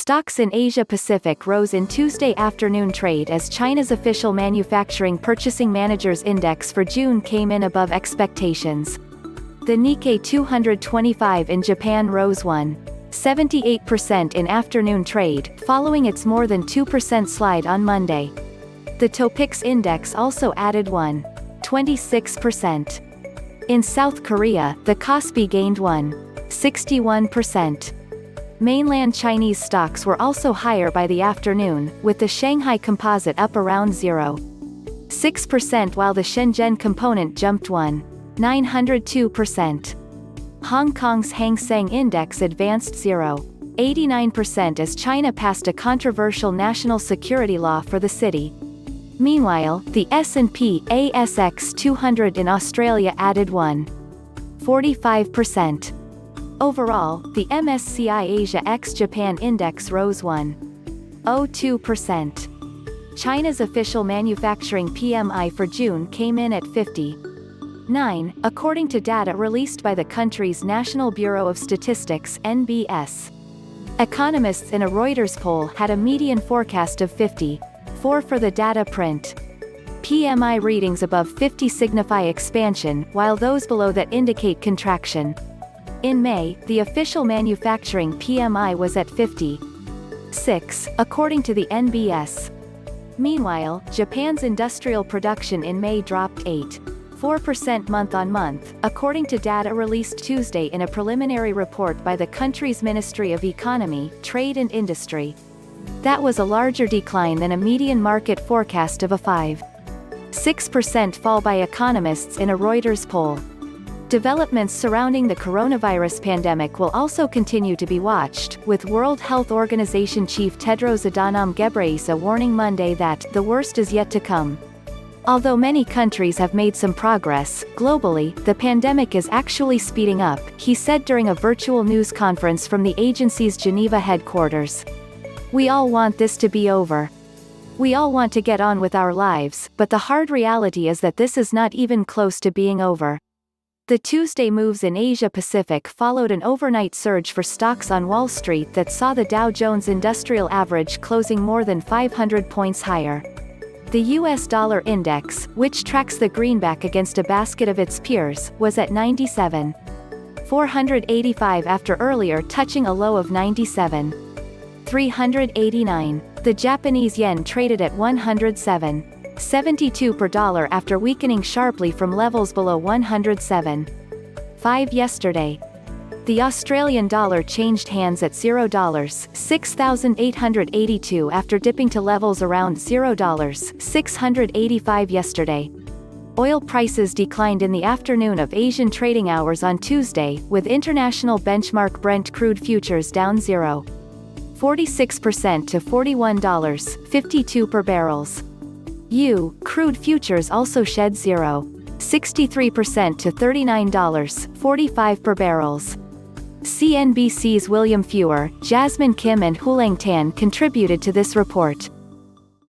Stocks in Asia Pacific rose in Tuesday afternoon trade as China's official Manufacturing Purchasing Managers Index for June came in above expectations. The Nikkei 225 in Japan rose 1.78% in afternoon trade, following its more than 2% slide on Monday. The Topix index also added 1.26%. In South Korea, the Kospi gained 1.61%. Mainland Chinese stocks were also higher by the afternoon, with the Shanghai composite up around 0.6% while the Shenzhen component jumped 1.902%. Hong Kong's Hang Seng index advanced 0.89% as China passed a controversial national security law for the city. Meanwhile, the S&P ASX 200 in Australia added 1.45%. Overall, the MSCI Asia ex-Japan index rose 1.02%. China's official manufacturing PMI for June came in at 59, according to data released by the country's National Bureau of Statistics (NBS). Economists in a Reuters poll had a median forecast of 54 for the data print. PMI readings above 50 signify expansion, while those below that indicate contraction. In May, the official manufacturing PMI was at 56, according to the NBS. Meanwhile, Japan's industrial production in May dropped 8.4% month-on-month, according to data released Tuesday in a preliminary report by the country's Ministry of Economy, Trade and Industry. That was a larger decline than a median market forecast of a 5.6% fall by economists in a Reuters poll. Developments surrounding the coronavirus pandemic will also continue to be watched, with World Health Organization chief Tedros Adhanom Ghebreyesu warning Monday that the worst is yet to come. Although many countries have made some progress, globally, the pandemic is actually speeding up, he said during a virtual news conference from the agency's Geneva headquarters. We all want this to be over. We all want to get on with our lives, but the hard reality is that this is not even close to being over. The Tuesday moves in Asia Pacific followed an overnight surge for stocks on Wall Street that saw the Dow Jones Industrial Average closing more than 500 points higher. The US dollar index, which tracks the greenback against a basket of its peers, was at 97.485 after earlier touching a low of 97.389. The Japanese yen traded at 107.72 per dollar after weakening sharply from levels below 107.5 yesterday. The Australian dollar changed hands at $0.6882 after dipping to levels around $0.685 yesterday. Oil prices declined in the afternoon of Asian trading hours on Tuesday, with international benchmark Brent crude futures down 0.46% to $41.52 per barrel. Crude futures also shed 0.63% to $39.45 per barrel. CNBC's William Feuer, Jasmine Kim and Huileng contributed to this report.